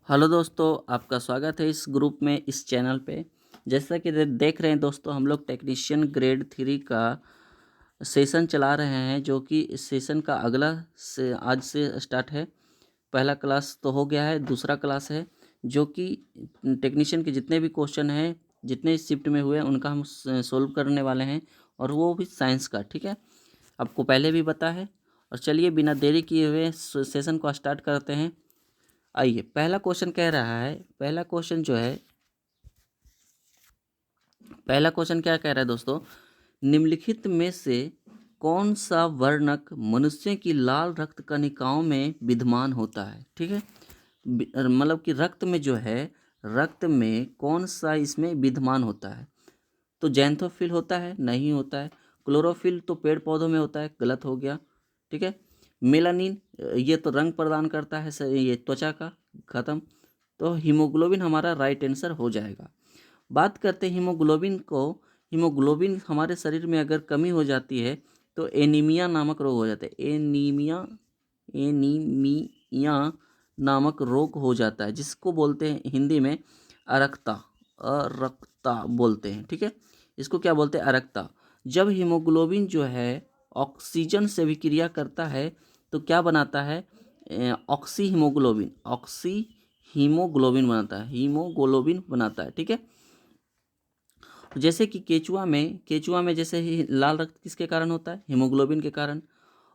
Hello दोस्तों, आपका स्वागत है इस ग्रुप में, इस चैनल पे। जैसा कि देख रहे हैं दोस्तों, हम लोग टेक्नीशियन ग्रेड 3 का सेशन चला रहे हैं, जो कि इस सेशन का अगला से आज से स्टार्ट है। पहला क्लास तो हो गया है, दूसरा क्लास है जो कि टेक्नीशियन के जितने भी क्वेश्चन हैं, जितने शिफ्ट में हुए उनका हम सोल्व करने वाले हैं, और वो भी साइंस का। ठीक है, आपको पहले भी पता है। और चलिए बिना देरी किए हुए सेशन को स्टार्ट करते हैं। आइए, पहला क्वेश्चन कह रहा है, पहला क्वेश्चन जो है, पहला क्वेश्चन क्या कह रहा है दोस्तों, निम्नलिखित में से कौन सा वर्णक मनुष्य की लाल रक्त कणिकाओं में विद्यमान होता है। ठीक है, मतलब कि रक्त में जो है, रक्त में कौन सा इसमें विद्यमान होता है। तो जैंथोफिल होता है, नहीं होता है। क्लोरोफिल तो पेड़ पौधों में होता है, गलत हो गया। ठीक है, मेलानिन, ये तो रंग प्रदान करता है ये त्वचा का, खत्म। तो हीमोग्लोबिन हमारा राइट आंसर हो जाएगा। बात करते हैं हीमोग्लोबिन को। हीमोग्लोबिन हमारे शरीर में अगर कमी हो जाती है तो एनीमिया नामक रोग हो जाता है। एनीमिया, एनीमिया नामक रोग हो जाता है, जिसको बोलते हैं हिंदी में अरक्ता, अरक्ता बोलते हैं। ठीक है, इसको क्या बोलते हैं, अरक्ता। जब हीमोग्लोबिन जो है ऑक्सीजन से भी क्रिया करता है तो क्या बनाता है, ऑक्सी हीमोग्लोबिन, ऑक्सी हीमोग्लोबिन बनाता है, हीमोग्लोबिन बनाता है। ठीक है, जैसे कि केचुआ में जैसे ही लाल रक्त किसके कारण होता है, हीमोग्लोबिन के कारण।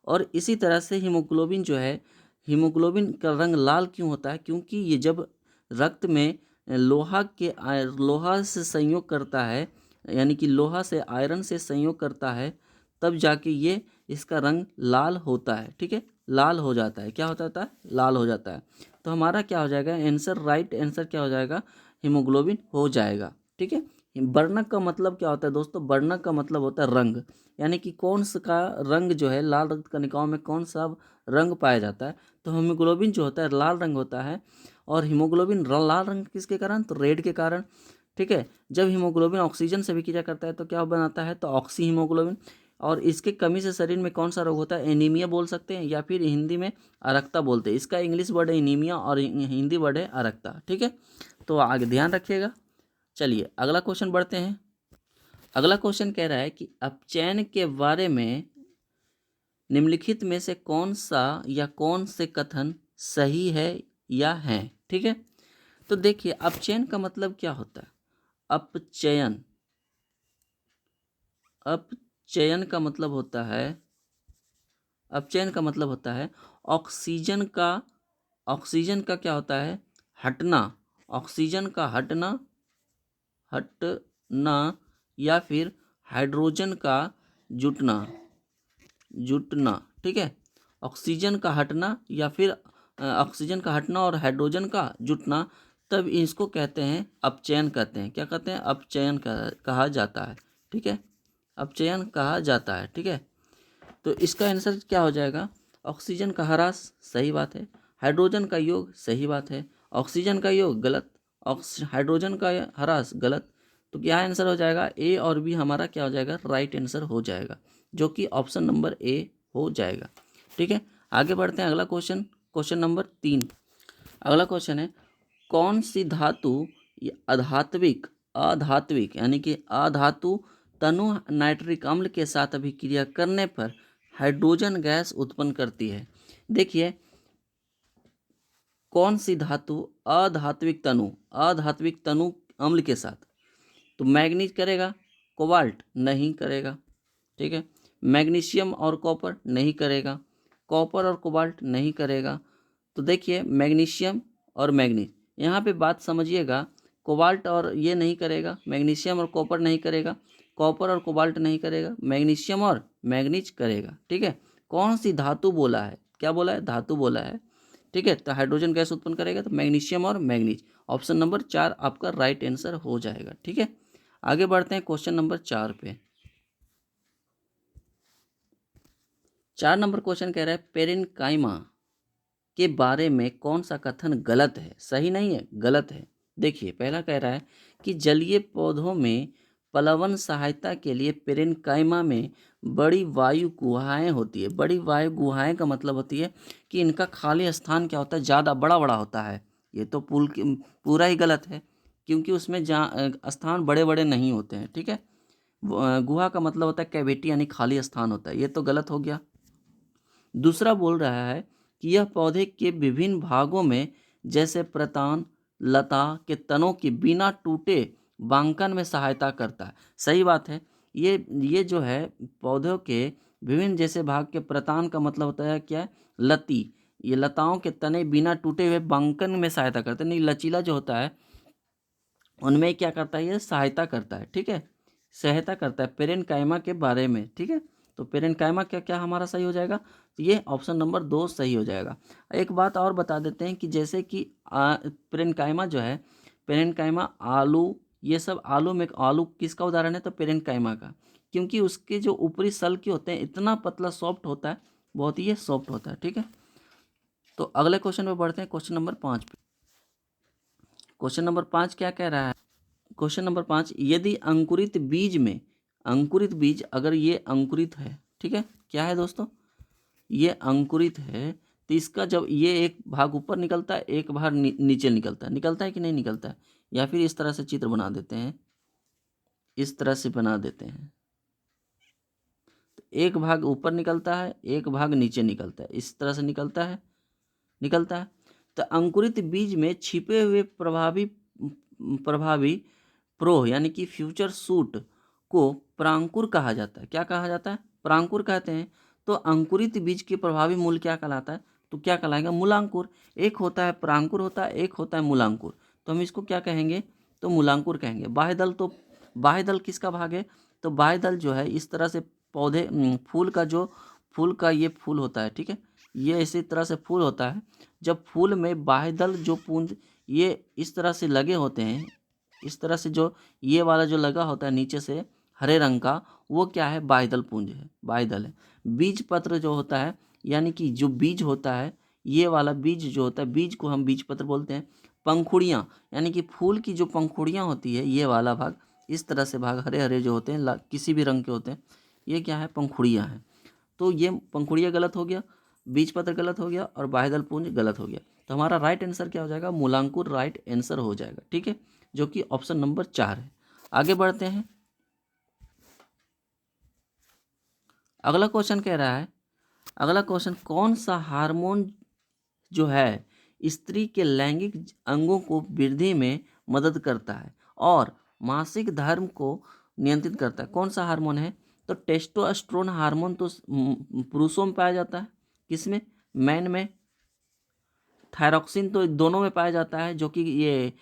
और इसी तरह से हीमोग्लोबिन जो है, हीमोग्लोबिन का रंग लाल क्यों होता है, क्योंकि ये जब रक्त में लोहा से संयोग करता है, यानी कि लोहा से आयरन से संयोग करता है, तब जाके ये इसका रंग लाल होता है। ठीक है, लाल हो जाता है, क्या होता है, लाल हो जाता है। तो हमारा क्या हो जाएगा आंसर, राइट आंसर क्या हो जाएगा, हीमोग्लोबिन हो जाएगा। ठीक है, वर्णक का मतलब क्या होता है दोस्तों, वर्णक का मतलब होता है रंग, यानी कि कौन सा का रंग जो है, लाल रक्त कणिकाओं में कौन सा रंग पाया जाता है। तो हीमोग्लोबिन जो होता है लाल रंग होता है। और हीमोग्लोबिन लाल रंग किसके कारण, तो रेड के कारण। ठीक है, जब हीमोग्लोबिन ऑक्सीजन से भी क्रिया करता है तो क्या बनाता है, तो ऑक्सी हीमोग्लोबिन। और इसके कमी से शरीर में कौन सा रोग होता है, एनीमिया बोल सकते हैं, या फिर हिंदी में अरक्ता बोलते हैं। इसका इंग्लिश वर्ड है एनीमिया और हिंदी वर्ड है अरक्ता। ठीक है, तो आगे ध्यान रखिएगा। चलिए अगला क्वेश्चन बढ़ते हैं। अगला क्वेश्चन कह रहा है कि अपचयन के बारे में निम्नलिखित में से कौन सा या कौन से कथन सही है या है। ठीक है, तो देखिए अपचयन का मतलब क्या होता है, अपचयन, अपचयन का मतलब होता है, अपचयन का मतलब होता है ऑक्सीजन का, ऑक्सीजन का क्या होता है, हटना, ऑक्सीजन का हटना, हटना, या फिर हाइड्रोजन का जुटना, जुटना। ठीक है, ऑक्सीजन का हटना या फिर ऑक्सीजन का हटना और हाइड्रोजन का जुटना, तब इसको कहते हैं अपचयन, कहते हैं, क्या कहते हैं, अपचयन कहा जाता है। ठीक है, अपचयन कहा जाता है। ठीक है, तो इसका आंसर क्या हो जाएगा, ऑक्सीजन का ह्रास, सही बात है। हाइड्रोजन का योग, सही बात है। ऑक्सीजन का योग गलत, हाइड्रोजन का ह्रास गलत। तो क्या आंसर हो जाएगा, ए और बी हमारा क्या हो जाएगा, राइट आंसर हो जाएगा, जो कि ऑप्शन नंबर ए हो जाएगा। ठीक है, आगे बढ़ते हैं। अगला क्वेश्चन, क्वेश्चन नंबर 3। अगला क्वेश्चन है, कौन सी धातु अधात्विक, अधात्विक यानी कि अधातु तनु नाइट्रिक अम्ल के साथ अभिक्रिया करने पर हाइड्रोजन गैस उत्पन्न करती है। देखिए कौन सी धातु अधात्विक तनु, अधात्विक तनु अम्ल के साथ, तो मैग्नीज करेगा, कोबाल्ट नहीं करेगा। ठीक है, मैग्नीशियम और कॉपर नहीं करेगा, कॉपर और कोबाल्ट नहीं करेगा। तो देखिए मैग्नीशियम और मैग्नीज, यहाँ पे बात समझिएगा, कोबाल्ट और ये नहीं करेगा, मैग्नीशियम और कॉपर नहीं करेगा, कॉपर और कोबाल्ट नहीं करेगा, मैग्नीशियम और मैग्नीज करेगा। ठीक है, कौन सी धातु बोला है, क्या बोला है, धातु बोला है। ठीक है, तो हाइड्रोजन गैस उत्पन्न करेगा, तो मैग्नीशियम और मैग्नीज, ऑप्शन नंबर 4 आपका राइट आंसर हो जाएगा। ठीक है, आगे बढ़ते हैं क्वेश्चन नंबर 4 पे। 4 नंबर क्वेश्चन कह रहा है पेरेन्काइमा के बारे में कौन सा कथन गलत है, सही नहीं है, गलत है। देखिए पहला कह रहा है कि जलीय पौधों में प्लवन सहायता के लिए पेरेन्काइमा में बड़ी वायु गुहाएं होती है। बड़ी वायु गुहाएं का मतलब होती है कि इनका खाली स्थान क्या होता है, ज़्यादा बड़ा बड़ा होता है, ये तो पूरा ही गलत है, क्योंकि उसमें जहाँ स्थान बड़े बड़े नहीं होते हैं, ठीक है। गुहा का मतलब होता है कैविटी, यानी खाली स्थान होता है, ये तो गलत हो गया। दूसरा बोल रहा है कि यह पौधे के विभिन्न भागों में जैसे प्रतान, लता के तनों की बिना टूटे बांकन में सहायता करता है। सही बात है। ये जो है पौधों के विभिन्न जैसे भाग के, प्रतान का मतलब होता है क्या है, लती। ये लताओं के तने बिना टूटे हुए बांकन में सहायता करते हैं, नहीं लचीला जो होता है उनमें क्या करता है, ये सहायता करता है, ठीक है, सहायता करता है पेरेनकाइमा के बारे में, ठीक है। तो पेरेनकाइमा क्या क्या हमारा सही हो जाएगा, तो ये ऑप्शन नंबर 2 सही हो जाएगा। एक बात और बता देते हैं कि जैसे कि पेरेनकाइमा जो है, पेरेनकाइमा आलू, ये सब आलू में, आलू किसका उदाहरण है, तो पेरेनकाइमा का, क्योंकि उसके जो ऊपरी सल के होते हैं इतना पतला सॉफ्ट होता है, बहुत ही ये सॉफ्ट होता है, ठीक है। तो अगले क्वेश्चन पे बढ़ते हैं, क्वेश्चन नंबर 5 पे। क्वेश्चन नंबर 5 क्या कह रहा है, क्वेश्चन नंबर 5, यदि अंकुरित बीज में, अंकुरित बीज अगर ये अंकुरित है, ठीक है, क्या है दोस्तों, ये अंकुरित है, तो इसका जब ये एक भाग ऊपर निकलता है, एक भाग नीचे निकलता है कि नहीं निकलता है, या फिर इस तरह से चित्र बना देते हैं, इस तरह से बना देते हैं, तो एक भाग ऊपर निकलता है, एक भाग नीचे निकलता है, इस तरह से निकलता है। तो अंकुरित बीज में छिपे हुए प्रभावी प्रोह यानी कि फ्यूचर सूट को प्रांकुर कहा जाता है। क्या कहा जाता है, प्रांकुर कहते हैं। तो अंकुरित बीज के प्रभावी मूल क्या कहलाता है, तो क्या कहलाएगा, मूलांकुर। एक होता है प्रांकुर होता है, एक होता है मूलांकुर, तो हम इसको क्या कहेंगे, तो मूलांकुर कहेंगे। बाह्य दल, तो बाह्य दल किसका भाग है, तो बाह्य दल जो है इस तरह से पौधे फूल का जो, फूल का ये फूल होता है, ठीक है, ये इसी तरह से फूल होता है। जब फूल में बाह्य दल जो पुंज ये इस तरह से लगे होते हैं, इस तरह से जो ये वाला जो लगा होता है नीचे से हरे रंग का, वो क्या है, बाह्यदल पुंज है, बाह्यदल है। बीज पत्र जो होता है, यानी कि जो बीज होता है, ये वाला बीज जो होता है, बीज को हम बीज पत्र बोलते हैं। पंखुड़ियाँ, यानी कि फूल की जो पंखुड़ियाँ होती है, ये वाला भाग, इस तरह से भाग हरे हरे जो होते हैं, किसी भी रंग के होते हैं, ये क्या है, पंखुड़ियाँ हैं। तो ये पंखुड़ियाँ गलत हो गया, बीज पत्र गलत हो गया, और बाह्यदल पुंज गलत हो गया। तो हमारा राइट आंसर क्या हो जाएगा, मूलांकुर राइट आंसर हो जाएगा, ठीक है, जो कि ऑप्शन नंबर 4 है। आगे बढ़ते हैं। अगला क्वेश्चन कह रहा है, अगला क्वेश्चन, कौन सा हार्मोन जो है स्त्री के लैंगिक अंगों को वृद्धि में मदद करता है और मासिक धर्म को नियंत्रित करता है, कौन सा हार्मोन है, तो टेस्टोस्टेरोन हार्मोन तो पुरुषों में पाया जाता है, किसमें, मैन में। थायरॉक्सिन तो दोनों में पाया जाता है, जो कि ये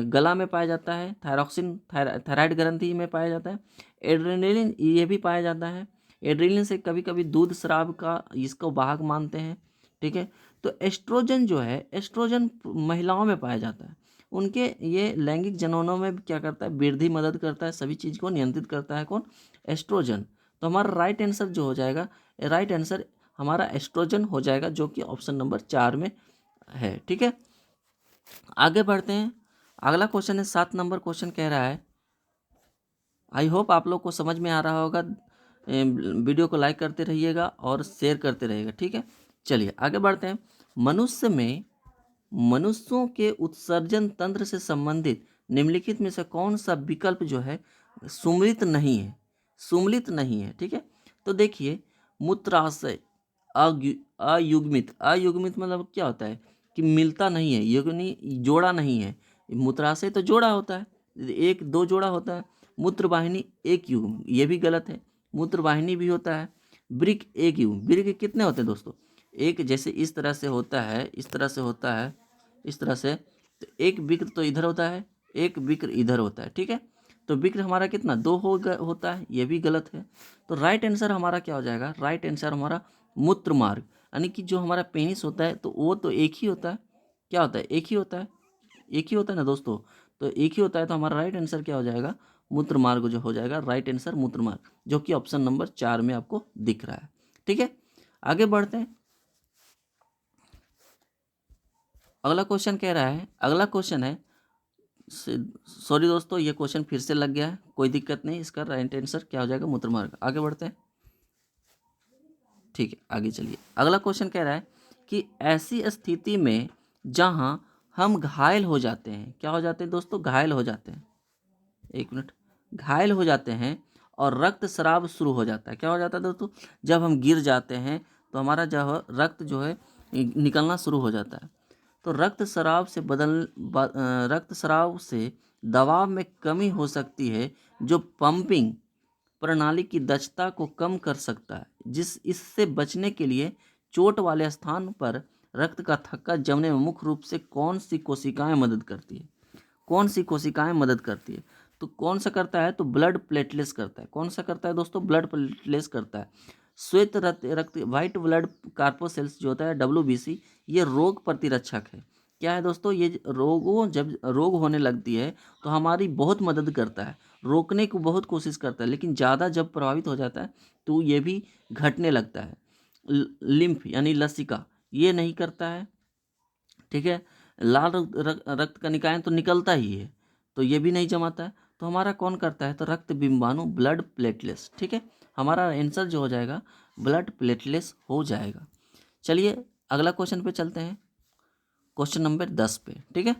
गला में पाया जाता है, थायरॉक्सिन थायराइड ग्रंथि में पाया जाता है। एड्रेनलिन ये भी पाया जाता है, एड्रेनलिन से कभी कभी दूध स्राव का इसको वाहक मानते हैं, ठीक है। तो एस्ट्रोजन जो है, एस्ट्रोजन महिलाओं में पाया जाता है, उनके ये लैंगिक जननों में क्या करता है, वृद्धि मदद करता है, सभी चीज़ को नियंत्रित करता है, कौन, एस्ट्रोजन। तो हमारा राइट आंसर जो हो जाएगा, राइट आंसर हमारा एस्ट्रोजन हो जाएगा, जो कि ऑप्शन नंबर 4 में है, ठीक है। आगे बढ़ते हैं। अगला क्वेश्चन है 7 नंबर क्वेश्चन कह रहा है, आई होप आप लोग को समझ में आ रहा होगा, वीडियो को लाइक करते रहिएगा और शेयर करते रहिएगा, ठीक है। चलिए आगे बढ़ते हैं। मनुष्य में मनुष्यों के उत्सर्जन तंत्र से संबंधित निम्नलिखित में से कौन सा विकल्प जो है सुमलित नहीं है, सुमलित नहीं है, ठीक है। तो देखिए, मूत्राशय अयुग्मित, अयुग्मित मतलब क्या होता है कि मिलता नहीं है, युग्नि जोड़ा नहीं है। मूत्राशय तो जोड़ा होता है, एक दो जोड़ा होता है। मूत्रवाहिनी एक युग्म, ये भी गलत है, मूत्रवाहिनी भी होता है। वृक्क एक युग्म, वृक्क कितने होते हैं दोस्तों, एक, जैसे इस तरह से होता है, इस तरह से होता है, इस तरह से, तो एक विक्र तो इधर होता है, एक विक्र इधर होता है, ठीक है। तो विक्र हमारा कितना, दो होता है, ये भी गलत है। तो राइट आंसर हमारा क्या हो जाएगा, राइट आंसर हमारा मूत्र मार्ग, यानी कि जो हमारा पेनिस होता है, तो वो तो एक ही होता है, क्या होता है, एक ही होता है, एक ही होता है ना दोस्तों। तो एक ही होता है, तो हमारा राइट आंसर क्या हो जाएगा, मूत्र मार्ग जो हो जाएगा, राइट आंसर मूत्र मार्ग, जो कि ऑप्शन नंबर 4 में आपको दिख रहा है, ठीक है। आगे बढ़ते हैं। अगला क्वेश्चन कह रहा है, अगला क्वेश्चन है, सॉरी दोस्तों, ये क्वेश्चन फिर से लग गया है, कोई दिक्कत नहीं, इसका राइट आंसर क्या हो जाएगा, मूत्र मार्ग। आगे बढ़ते हैं, ठीक है, आगे चलिए। अगला क्वेश्चन कह रहा है कि ऐसी स्थिति में जहां हम घायल हो जाते हैं। क्या हो जाते हैं दोस्तों? घायल हो जाते हैं। एक मिनट। घायल हो जाते हैं और रक्त स्राव शुरू हो जाता है। क्या हो जाता है दोस्तों? जब हम गिर जाते हैं तो हमारा जो है रक्त जो है निकलना शुरू हो जाता है। तो रक्त स्राव से दबाव में कमी हो सकती है, जो पंपिंग प्रणाली की दक्षता को कम कर सकता है। इससे बचने के लिए चोट वाले स्थान पर रक्त का थक्का जमने में मुख्य रूप से कौन सी कोशिकाएं मदद करती है? कौन सी कोशिकाएं मदद करती है? तो कौन सा करता है? तो ब्लड प्लेटलेट्स करता है। कौन सा करता है दोस्तों? ब्लड प्लेटलेट्स करता है। श्वेत रक्त व्हाइट ब्लड कार्पोसेल्स जो होता है WBC, ये रोग प्रतिरक्षक है। क्या है दोस्तों? ये जब रोग होने लगती है तो हमारी बहुत मदद करता है, रोकने की बहुत कोशिश करता है, लेकिन ज़्यादा जब प्रभावित हो जाता है तो ये भी घटने लगता है। लिम्फ यानी लसिका ये नहीं करता है, ठीक है। लाल रक्त कणिकाएं तो निकलता ही है, तो ये भी नहीं जमाता है। तो हमारा कौन करता है? तो रक्त बिंबाणु, ब्लड प्लेटलेट्स, ठीक है। हमारा आंसर जो हो जाएगा ब्लड प्लेटलेट्स हो जाएगा। चलिए अगला क्वेश्चन पे चलते हैं, क्वेश्चन नंबर 10 पे, ठीक है।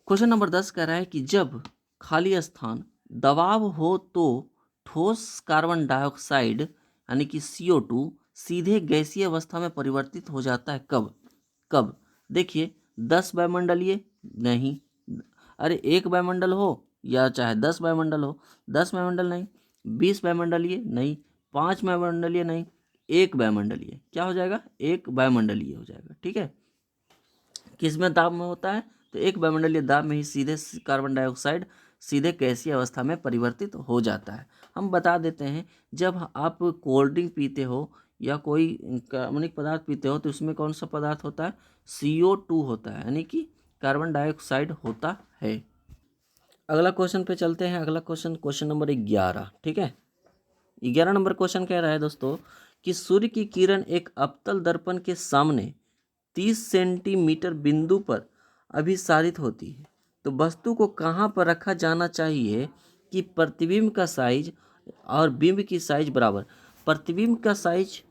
क्वेश्चन नंबर 10 कह रहा है कि जब खाली स्थान दबाव हो तो ठोस कार्बन डाइऑक्साइड यानी कि CO2 सीधे गैसीय अवस्था में परिवर्तित हो जाता है। कब? कब? देखिए 10 वायुमंडलीय नहीं, अरे एक वायुमंडल हो या चाहे 10 वायुमंडल हो, 10 वायुमंडल नहीं, 20 वायुमंडलीय नहीं, 5 वायुमंडलीय नहीं, एक वायुमंडलीय। क्या हो जाएगा? एक वायुमंडलीय हो जाएगा, ठीक है। किस में दाब में होता है? तो एक वायुमंडलीय दाब में ही सीधे कार्बन डाइऑक्साइड सीधे गैसीय अवस्था में परिवर्तित हो जाता है। हम बता देते हैं, जब आप कोल्ड ड्रिंक पीते हो या कोई कार्बनिक पदार्थ पीते हो तो उसमें कौन सा पदार्थ होता है? CO2 होता है, यानी कि कार्बन डाइऑक्साइड होता है। अगला क्वेश्चन पे चलते हैं। अगला क्वेश्चन नंबर 11, ठीक है। 11 नंबर क्वेश्चन कह रहा है दोस्तों कि सूर्य की किरण एक अवतल दर्पण के सामने 30 सेंटीमीटर बिंदु पर अभिसारित होती है, तो वस्तु को कहाँ पर रखा जाना चाहिए कि प्रतिबिंब का साइज और बिंब की साइज बराबर? प्रतिबिंब का साइज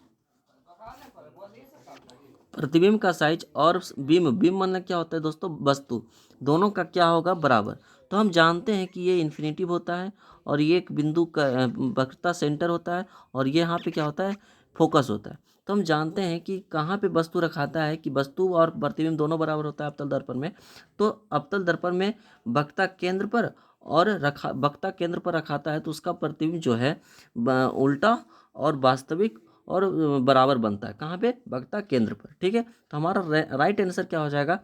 प्रतिबिंब का साइज और बिंब मतलब क्या होता है दोस्तों? वस्तु, दोनों का क्या होगा? बराबर। तो हम जानते हैं कि ये इन्फिनेटिव होता है और ये एक बिंदु का वक्रता सेंटर होता है और ये यहाँ पे क्या होता है? फोकस होता है। तो हम जानते हैं कि कहाँ पे वस्तु रखाता है कि वस्तु और प्रतिबिंब दोनों बराबर होता है अवतल दर्पण में। तो अवतल दर्पण में वक्रता केंद्र पर और वक्रता केंद्र पर रखाता है तो उसका प्रतिबिंब जो है उल्टा और वास्तविक और बराबर बनता है। कहाँ पे? वक्रता केंद्र पर, ठीक है। तो हमारा राइट आंसर क्या हो जाएगा?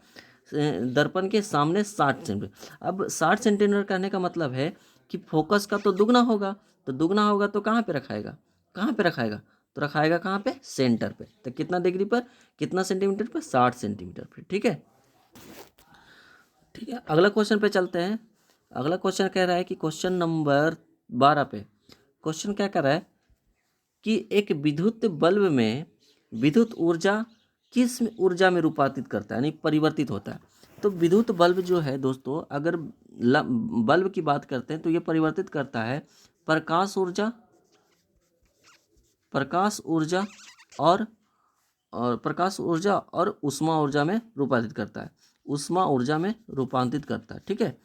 दर्पण के सामने 60 सेंटीमीटर। अब 60 सेंटीमीटर कहने का मतलब है कि फोकस का तो दुगना होगा, तो दुगना होगा तो कहाँ पे रखाएगा? कहाँ पे रखाएगा? तो रखाएगा कहाँ पे? सेंटर पे। तो कितना डिग्री पर, कितना सेंटीमीटर पर? 60 सेंटीमीटर पर, ठीक है। ठीक है, अगला क्वेश्चन पे चलते हैं। अगला क्वेश्चन कह रहा है कि क्वेश्चन नंबर 12 पे क्वेश्चन क्या कर रहा है कि एक विद्युत बल्ब में विद्युत ऊर्जा किस ऊर्जा में रूपांतरित करता है, यानी परिवर्तित होता है? तो विद्युत बल्ब जो है दोस्तों, अगर बल्ब की बात करते हैं तो ये परिवर्तित करता है प्रकाश ऊर्जा, प्रकाश ऊर्जा और प्रकाश ऊर्जा और ऊष्मा ऊर्जा में रूपांतरित करता है। ऊष्मा ऊर्जा में रूपांतरित करता है, ठीक है।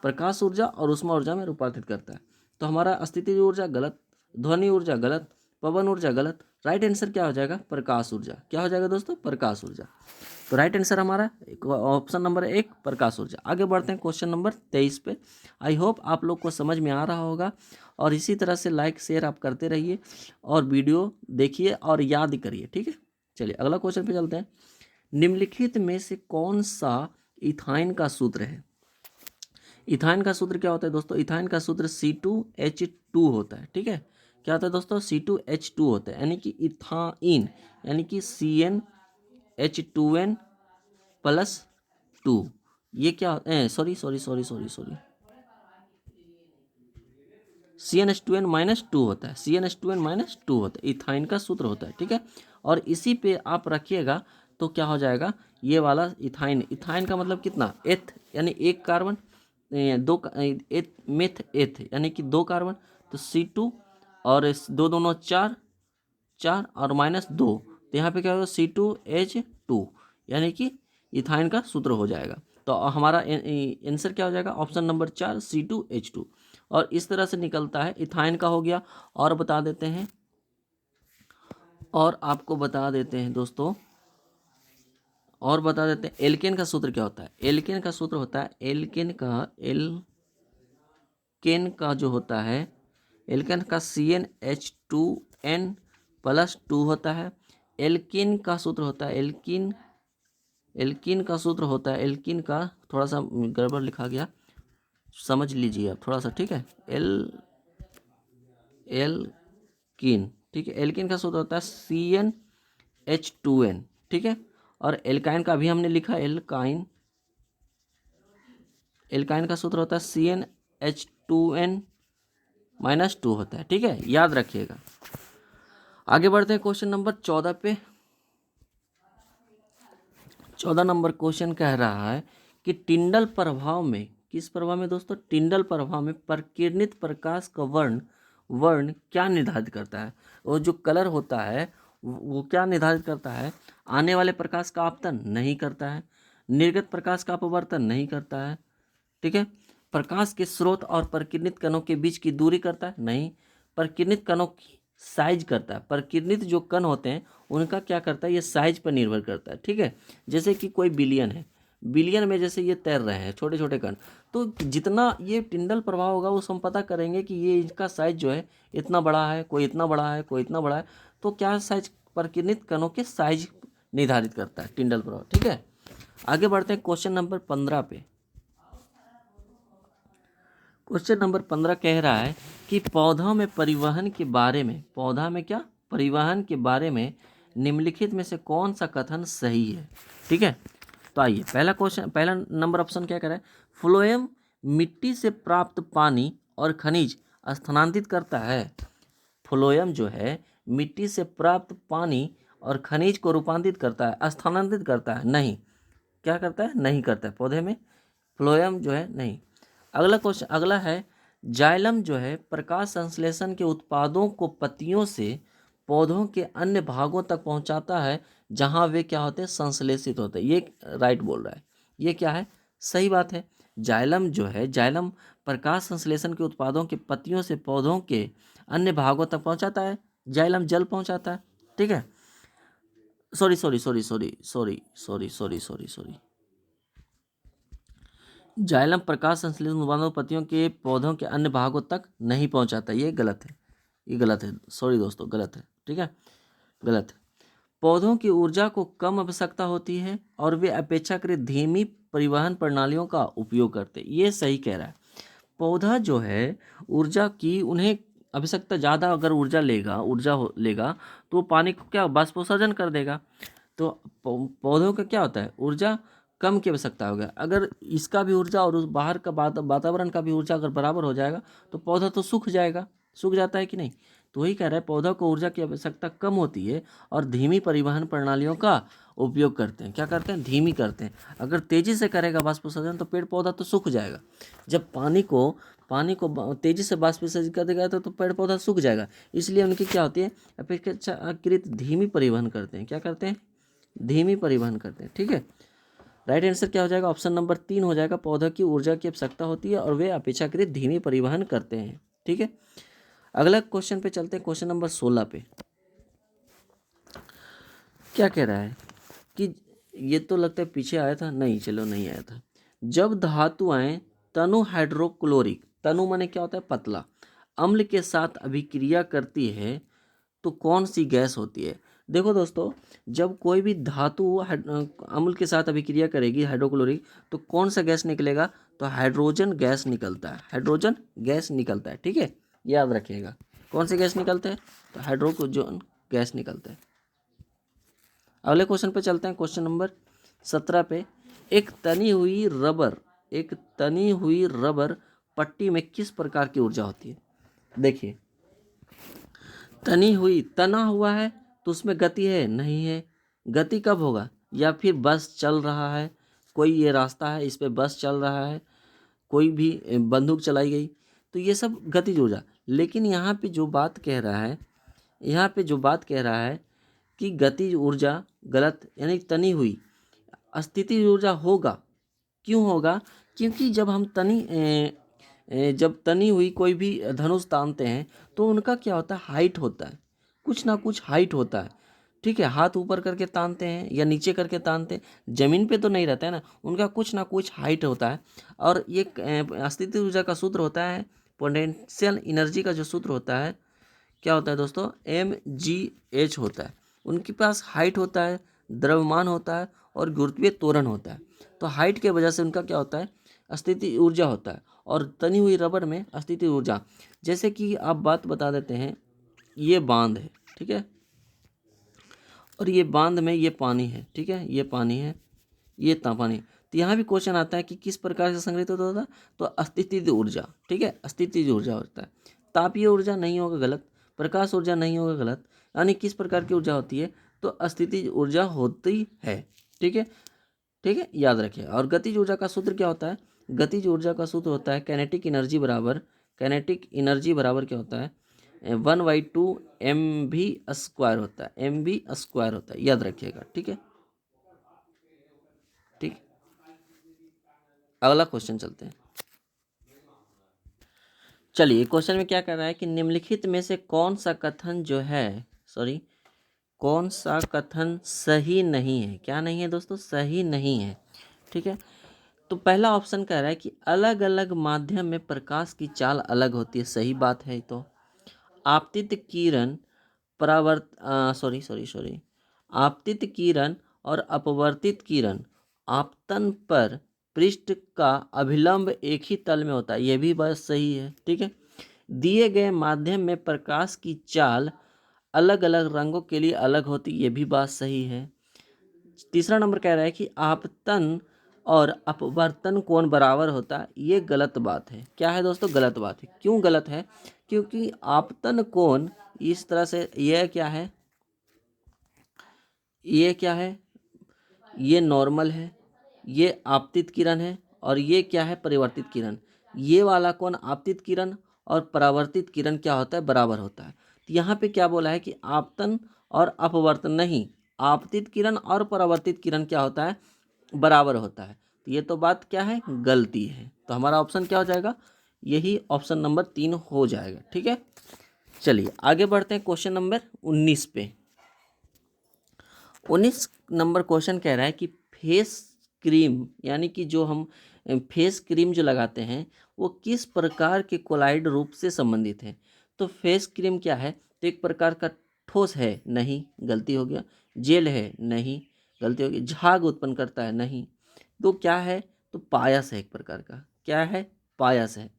प्रकाश ऊर्जा और ऊष्मा ऊर्जा में रूपांतरित करता है। तो हमारा स्थितिज ऊर्जा गलत, ध्वनि ऊर्जा गलत, पवन ऊर्जा गलत। राइट आंसर क्या हो जाएगा? प्रकाश ऊर्जा। क्या हो जाएगा दोस्तों? प्रकाश ऊर्जा। तो राइट आंसर हमारा ऑप्शन नंबर 1 प्रकाश ऊर्जा। आगे बढ़ते हैं क्वेश्चन नंबर 23 पे। आई होप आप लोग को समझ में आ रहा होगा और इसी तरह से लाइक शेयर आप करते रहिए और वीडियो देखिए और याद करिए, ठीक है। चलिए अगला क्वेश्चन पे चलते हैं। निम्नलिखित में से कौन सा इथाइन का सूत्र है? इथाइन का सूत्र क्या होता है दोस्तों? इथाइन का सूत्र C2H2 होता है, ठीक है। क्या होता है दोस्तों? C2H2 होता है, यानी कि इथाइन यानी कि CnH2n प्लस 2। ये क्या? Sorry sorry sorry sorry sorry CnH2n-2 होता है, CnH2n-2 होता है, इथाइन का सूत्र होता है, ठीक है। और इसी पे आप रखिएगा तो क्या हो जाएगा? ये वाला इथाइन, इथाइन का मतलब कितना? एथ यानी एक कार्बन, दो एथ मेथ एथ यानी कि 2 कार्बन, तो C2 और दो दोनों 4, 4 और -2, तो यहाँ पे क्या होगा? C2H2 यानी कि इथाइन का सूत्र हो जाएगा। तो हमारा आंसर क्या हो जाएगा, ऑप्शन नंबर 4 C2H2। और इस तरह से निकलता है, इथाइन का हो गया। और बता देते हैं, और आपको बता देते हैं दोस्तों, और बता देते हैं एल्केन का सूत्र क्या होता है। एल्केन का सूत्र होता है, एल्केन का जो होता है, एल्केन का CnH2n+2 होता है। एल्किन का सूत्र होता है, एल्किन का सूत्र होता है, एल्किन का थोड़ा सा गड़बड़ लिखा गया, समझ लीजिए आप थोड़ा सा, ठीक है। एल्किन, ठीक है। एल्किन का सूत्र होता है CnH2n, ठीक है। और एल्काइन का भी हमने लिखा, एल्काइन का सूत्र होता है CnH2n-2 होता है, ठीक है, याद रखिएगा। आगे बढ़ते हैं क्वेश्चन नंबर 14 पे। 14 नंबर क्वेश्चन कह रहा है कि टिंडल प्रभाव में, किस प्रभाव में दोस्तों, टिंडल प्रभाव में प्रकीर्णित प्रकाश का वर्ण क्या निर्धारित करता है। वो जो कलर होता है वो क्या निर्धारित करता है, आने वाले प्रकाश का आपतन नहीं करता है, निर्गत प्रकाश का अपवर्तन नहीं करता है, ठीक है। प्रकाश के स्रोत और प्रकीर्णित कणों के बीच की दूरी करता है, नहीं। प्रकीर्णित कणों की साइज करता है, प्रकीर्णित जो कण होते हैं उनका क्या करता है, ये साइज पर निर्भर करता है, ठीक है। जैसे कि कोई बिलियन है, बिलियन में जैसे ये तैर रहे हैं छोटे छोटे कण, तो जितना ये टिंडल प्रभाव होगा उस हम पता करेंगे कि ये इसका साइज जो है इतना बड़ा है, कोई इतना बड़ा है, कोई इतना बड़ा है। तो क्या साइज, प्रकीर्णित कणों के साइज निर्धारित करता है टिंडल प्रभाव, ठीक है। आगे बढ़ते हैं क्वेश्चन नंबर 15 पे। क्वेश्चन नंबर 15 कह रहा है कि पौधों में परिवहन के बारे में, पौधा में क्या, परिवहन के बारे में निम्नलिखित में से कौन सा कथन सही है, ठीक है। तो आइए, पहला क्वेश्चन, पहला नंबर ऑप्शन क्या कह रहा है, फ्लोएम मिट्टी से प्राप्त पानी और खनिज स्थानांतरित करता है। फ्लोएम जो है मिट्टी से प्राप्त पानी और खनिज को रूपांतरित करता है, स्थानांतरित करता है नहीं। क्या करता है, नहीं करता है पौधे में, फ्लोएम जो है नहीं। अगला क्वेश्चन, अगला है, जाइलम जो है प्रकाश संश्लेषण के उत्पादों को पत्तियों से पौधों के अन्य भागों तक पहुंचाता है जहां वे क्या होते हैं, संश्लेषित होते हैं। ये राइट बोल रहा है, ये क्या है, सही बात है। जाइलम जो है, जाइलम प्रकाश संश्लेषण के उत्पादों के पत्तियों से पौधों के अन्य भागों तक पहुंचाता है, जाइलम जल पहुंचाता है, ठीक है। Sorry sorry sorry sorry sorry sorry sorry sorry sorry xylem प्रकाश संश्लेषण उत्पादों पत्तियों के पौधों के अन्य भागों तक नहीं पहुंचाता, ये गलत है, ये गलत है, सॉरी दोस्तों, गलत है, ठीक है, गलत है। पौधों की ऊर्जा को कम आवश्यकता होती है और वे अपेक्षाकृत धीमी परिवहन प्रणालियों का उपयोग करते हैं, ये सही कह रहा है। पौधा जो है ऊर्जा की, उन्हें आवश्यकता ज़्यादा अगर ऊर्जा लेगा, लेगा तो पानी को क्या बाष्पोत्सर्जन कर देगा। तो पौधों का क्या होता है, ऊर्जा कम की आवश्यकता होगा। अगर इसका भी ऊर्जा और उस बाहर का वातावरण का भी ऊर्जा अगर बराबर हो जाएगा तो पौधा तो सूख जाएगा, सूख जाता है कि नहीं। तो वही कह रहा है, पौधा को ऊर्जा की आवश्यकता कम होती है और धीमी परिवहन प्रणालियों का उपयोग करते हैं। क्या करते हैं, धीमी करते हैं। अगर तेजी से करेगा बाष्पोत्सर्जन तो पेड़ पौधा तो सूख जाएगा। जब पानी को तेजी से बाष्पोत्सर्जित कर देगा तो पेड़ पौधा सूख जाएगा। इसलिए उनकी क्या होती है, अपेक्षाकृत धीमी परिवहन करते हैं। क्या करते हैं, धीमी परिवहन करते हैं, ठीक है। राइट आंसर क्या हो जाएगा, ऑप्शन नंबर 3 हो जाएगा। पौधा की ऊर्जा की आवश्यकता होती है और वे अपेक्षाकृत धीमी परिवहन करते हैं, ठीक है। अगला क्वेश्चन पे चलते हैं, क्वेश्चन नंबर 16 पे। क्या कह रहा है कि ये तो लगता है पीछे आया था, नहीं चलो नहीं आया था। जब धातुएं तनु हाइड्रोक्लोरिक, तनु माने क्या होता है, पतला, अम्ल के साथ अभिक्रिया करती है तो कौन सी गैस होती है। देखो दोस्तों, जब कोई भी धातु अम्ल के साथ अभिक्रिया करेगी हाइड्रोक्लोरिक, तो कौन सा गैस निकलेगा, तो हाइड्रोजन गैस निकलता है, हाइड्रोजन गैस निकलता है, ठीक है, याद रखिएगा। कौन से गैस निकलते हैं, तो हाइड्रोजन गैस निकलता है। अगले क्वेश्चन पे चलते हैं, क्वेश्चन नंबर 17 पे। एक तनी हुई रबर पट्टी में किस प्रकार की ऊर्जा होती है। देखिए, तना हुआ है तो उसमें गति है, नहीं है। गति कब होगा, या फिर बस चल रहा है, कोई ये रास्ता है इस पे बस चल रहा है, कोई भी बंदूक चलाई गई, तो ये सब गतिज ऊर्जा। लेकिन यहाँ पे जो बात कह रहा है, यहाँ पे जो बात कह रहा है कि गतिज ऊर्जा गलत, यानी तनी हुई, अस्थितिज ऊर्जा होगा। क्यों होगा? क्योंकि जब हम जब तनी हुई कोई भी धनुष तानते हैं तो उनका क्या होता है, हाइट होता है, कुछ ना कुछ हाइट होता है। ठीक है, हाथ ऊपर करके तानते हैं या नीचे करके तानते हैं, जमीन पे तो नहीं रहता है ना, उनका कुछ ना कुछ हाइट होता है। और ये अस्थितिज ऊर्जा का सूत्र होता है, पोटेंशियल एनर्जी का जो सूत्र होता है क्या होता है दोस्तों, mgh होता है। उनके पास हाइट होता है, द्रव्यमान होता है और गुरुत्वीय त्वरण होता है। तो हाइट के वजह से उनका क्या होता है, अस्थितिज ऊर्जा होता है। और तनी हुई रबड़ में अस्थितिज ऊर्जा, जैसे कि आप बात बता देते हैं, ये बांध है, ठीक है, और ये बांध में ये पानी है, ठीक है, ये पानी है, ये पानी। तो यहाँ भी क्वेश्चन आता है कि किस प्रकार से संग्रहित होता है, तो अस्थितिज ऊर्जा, ठीक है, अस्थितिज ऊर्जा होता है। तापीय ऊर्जा नहीं होगा, गलत। प्रकाश ऊर्जा नहीं होगा, गलत। यानी किस प्रकार की ऊर्जा होती है, तो अस्थितिज ऊर्जा होती है। ठीक है, ठीक है, याद रखिए। और गतिज ऊर्जा का सूत्र क्या होता है, गतिज ऊर्जा का सूत्र होता है कैनेटिक एनर्जी बराबर क्या होता है, 1/2 mv² होता है, mv² होता है, याद रखिएगा। ठीक है, ठीक। अगला क्वेश्चन चलते हैं। चलिए, क्वेश्चन में क्या कर रहा है कि निम्नलिखित में से कौन सा कथन जो है, कौन सा कथन सही नहीं है। क्या नहीं है दोस्तों, सही नहीं है। ठीक है, तो पहला ऑप्शन कह रहा है कि अलग अलग माध्यम में प्रकाश की चाल अलग होती है। सही बात है। तो आपतित किरण परावर्त सॉरी सॉरी सॉरी आपतित किरण और अपवर्तित किरण आपतन पर पृष्ठ का अभिलंब एक ही तल में होता है। यह भी बात सही है। ठीक है, दिए गए माध्यम में प्रकाश की चाल अलग अलग रंगों के लिए अलग होती, ये भी बात सही है। तीसरा नंबर कह रहा है कि आपतन और अपवर्तन कोण बराबर होता है, ये गलत बात है। क्या है दोस्तों, गलत बात है। क्यों गलत है, क्योंकि आपतन कोण इस तरह से, यह क्या है, ये क्या है, ये नॉर्मल है, ये आपतित किरण है, और ये क्या है, परिवर्तित किरण। ये वाला कोण आपतित किरण और परावर्तित किरण क्या होता है, बराबर होता है। तो यहाँ पे क्या बोला है कि आपतन और अपवर्तन नहीं, आपतित किरण और परावर्तित किरण क्या होता है, बराबर होता है। तो ये तो बात क्या है, गलती है। तो हमारा ऑप्शन क्या हो जाएगा, यही ऑप्शन नंबर 3 हो जाएगा। ठीक है, चलिए आगे बढ़ते हैं क्वेश्चन नंबर 19 पे। 19 नंबर क्वेश्चन कह रहा है कि फेस क्रीम, यानी कि जो हम फेस क्रीम जो लगाते हैं वो किस प्रकार के कोलाइड रूप से संबंधित है। तो फेस क्रीम क्या है, तो एक प्रकार का ठोस है, नहीं, गलती हो गया। जेल है, नहीं, गलती हो गई। झाग उत्पन्न करता है, नहीं। तो क्या है, तो पायस है एक प्रकार का। क्या है, पायस है।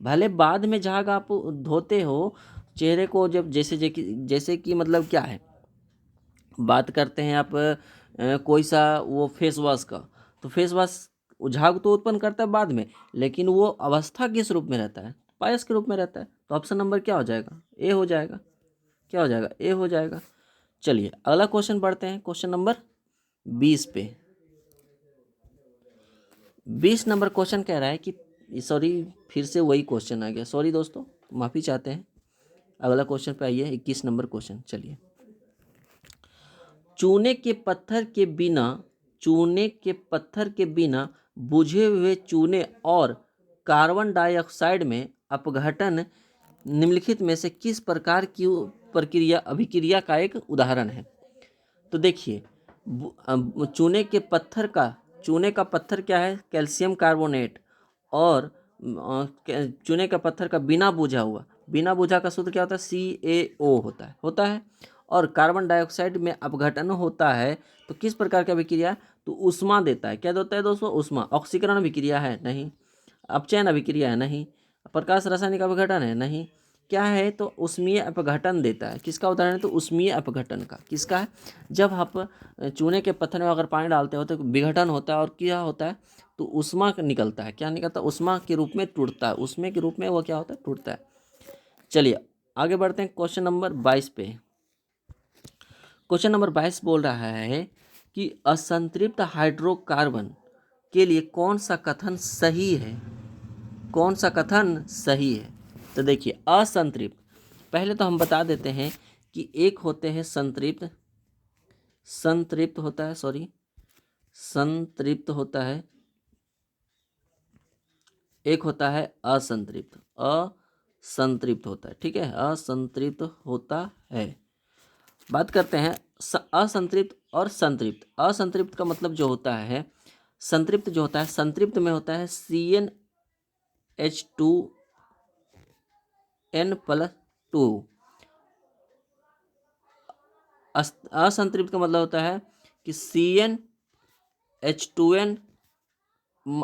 भले बाद में झाग आप धोते हो चेहरे को, जब जैसे कि मतलब क्या है, बात करते हैं आप कोई सा वो फेस वॉश का, तो फेस वॉश झाग तो उत्पन्न करता है बाद में, लेकिन वो अवस्था किस रूप में रहता है, पायस के रूप में रहता है। तो ऑप्शन नंबर क्या हो जाएगा, ए हो जाएगा। क्या हो जाएगा, ए हो जाएगा। चलिए अगला क्वेश्चन बढ़ते हैं, क्वेश्चन नंबर 20 पे। 20 नंबर क्वेश्चन कह रहा है कि, सॉरी फिर से वही क्वेश्चन आ गया, सॉरी दोस्तों, माफ़ी चाहते हैं। अगला क्वेश्चन पे आइए, 21 नंबर क्वेश्चन। चलिए, चूने के पत्थर के बिना चूने के पत्थर के बिना बुझे हुए चूने और कार्बन डाइऑक्साइड में अपघटन निम्नलिखित में से किस प्रकार की अभिक्रिया का एक उदाहरण है। तो देखिए, चूने का पत्थर क्या है, कैल्शियम कार्बोनेट। और चूने का पत्थर का बिना बुझा का सूत्र क्या होता है, CaO होता है। और कार्बन डाइऑक्साइड में अपघटन होता है, तो किस प्रकार की अभिक्रिया, तो ऊष्मा देता है। क्या देता है दोस्तों, ऊष्मा। ऑक्सीकरण अभिक्रिया है, नहीं। अपचयन अभिक्रिया है, नहीं। प्रकाश रासायनिक अपघटन है, नहीं। क्या है, तो उष्मीय अपघटन देता है। किसका उदाहरण है, तो उष्मीय अपघटन का। किसका है, जब आप चूने के पत्थर में अगर पानी डालते हो तो विघटन होता है, और क्या होता है, तो उष्मा निकलता है। क्या निकलता है, उष्मा के रूप में टूटता है, उष्मे के रूप में वो क्या होता है, टूटता है। चलिए आगे बढ़ते हैं क्वेश्चन नंबर 22 पे। क्वेश्चन नंबर 22 बोल रहा है कि असंतृप्त हाइड्रोकार्बन के लिए कौन सा कथन सही है, कौन सा कथन सही है। तो देखिए, असंतृप्त, पहले तो हम बता देते हैं कि एक होते हैं संतृप्त होता है, संतृप्त होता है, एक होता है असंतृप्त। असंतृप्त होता है, ठीक है, असंतृप्त होता है। बात करते हैं असंतृप्त और संतृप्त। असंतृप्त का मतलब जो होता है, संतृप्त जो होता है, संतृप्त में होता है CnH2n+2। असंतृप्त का मतलब होता है कि CnH2n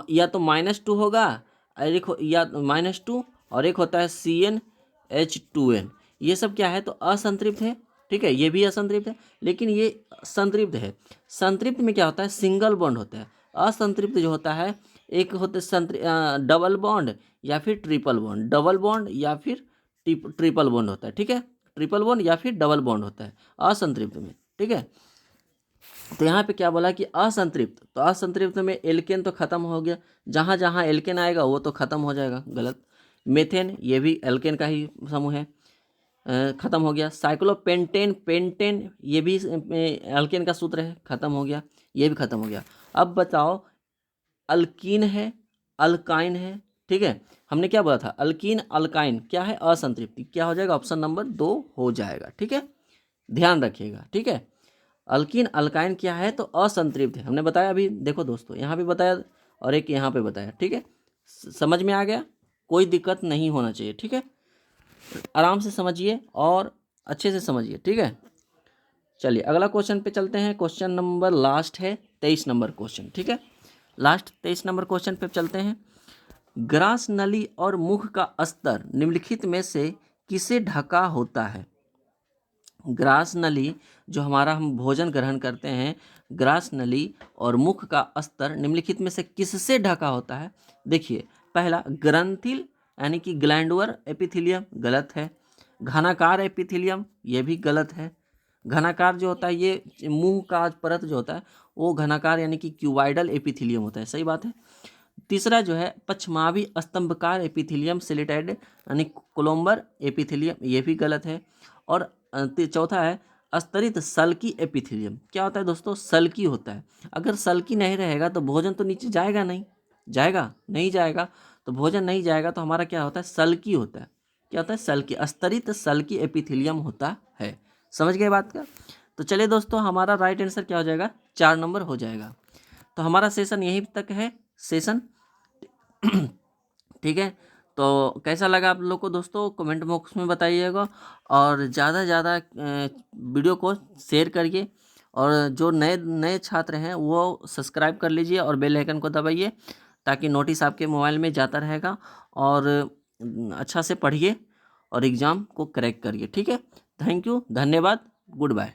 या तो -2 होगा, और एक या -2, और एक होता है CnH2n। ये सब क्या है, तो असंतृप्त है, ठीक है, ये भी असंतृप्त है, लेकिन ये संतृप्त है। संतृप्त में क्या होता है, सिंगल बॉन्ड होता है। असंतृप्त जो होता है, एक होते डबल बॉन्ड या फिर ट्रिपल बॉन्ड, डबल बॉन्ड या फिर ट्रिपल बॉन्ड होता है, ठीक है, ट्रिपल बॉन्ड या फिर डबल बॉन्ड होता है असंतृप्त में, ठीक है। तो यहाँ पे क्या बोला कि असंतृप्त, तो असंतृप्त में एल्केन तो खत्म हो गया, जहाँ जहाँ एल्केन आएगा वो तो खत्म हो जाएगा, गलत। मेथेन, ये भी एल्केन का ही समूह है, खत्म हो गया। साइक्लोपेंटेन, पेंटेन, ये भी एल्केन का सूत्र है, खत्म हो गया, ये भी खत्म हो गया। अब बताओ, अल्कीन है, अल्काइन है, ठीक है, हमने क्या बोला था, अल्कीन अल्काइन क्या है, असंतृप्ति, क्या हो जाएगा, ऑप्शन नंबर 2 हो जाएगा, ठीक है, ध्यान रखिएगा, ठीक है। अल्कीन अल्काइन क्या है, तो असंतृप्त है, हमने बताया अभी, देखो दोस्तों, यहाँ पे बताया और एक यहाँ पे बताया, ठीक है, समझ में आ गया, कोई दिक्कत नहीं होना चाहिए, ठीक है, आराम से समझिए और अच्छे से समझिए, ठीक है। चलिए अगला क्वेश्चन पे चलते हैं। क्वेश्चन नंबर लास्ट है 23 नंबर क्वेश्चन, ठीक है, लास्ट 23 नंबर क्वेश्चन पे चलते हैं। ग्रास नली और मुख का स्तर निम्नलिखित में से किसे ढका होता है। ग्रास नली, जो हमारा हम भोजन ग्रहण करते हैं, ग्रास नली और मुख का स्तर निम्नलिखित में से किससे ढका होता है। देखिए, पहला ग्रंथिल यानी कि ग्लैंडुलर एपिथेलियम, गलत है। घनाकार एपिथेलियम, ये भी गलत है। घनाकार जो होता है, ये मुंह का परत जो होता है वो घनाकार यानी कि क्यूबाइडल एपिथेलियम होता है, सही बात है। तीसरा जो है पश्चिमावी स्तंभकार एपिथेलियम सिलिटेड यानी कोलम्बर एपिथेलियम, ये भी गलत है। और चौथा है स्तरित सल्की एपिथेलियम। क्या होता है दोस्तों, सल्की होता है। अगर सल्की नहीं रहेगा तो भोजन तो नीचे जाएगा नहीं, जाएगा नहीं जाएगा, तो भोजन नहीं जाएगा, तो हमारा क्या होता है, सल्की होता है। क्या होता है, सल्की, स्तरित सल्की एपिथेलियम होता है। समझ गए बात का। तो चलिए दोस्तों, हमारा राइट आंसर क्या हो जाएगा, 4 नंबर हो जाएगा। तो हमारा सेशन यहीं तक है, सेशन ठीक है। तो कैसा लगा आप लोग को दोस्तों, कमेंट बॉक्स में बताइएगा, और ज़्यादा से ज़्यादा वीडियो को शेयर करिए, और जो नए नए छात्र हैं वो सब्सक्राइब कर लीजिए और बेल आइकन को दबाइए, ताकि नोटिस आपके मोबाइल में जाता रहेगा। और अच्छा से पढ़िए और एग्ज़ाम को क्रैक करिए, ठीक है। थैंक यू, धन्यवाद, गुड बाय।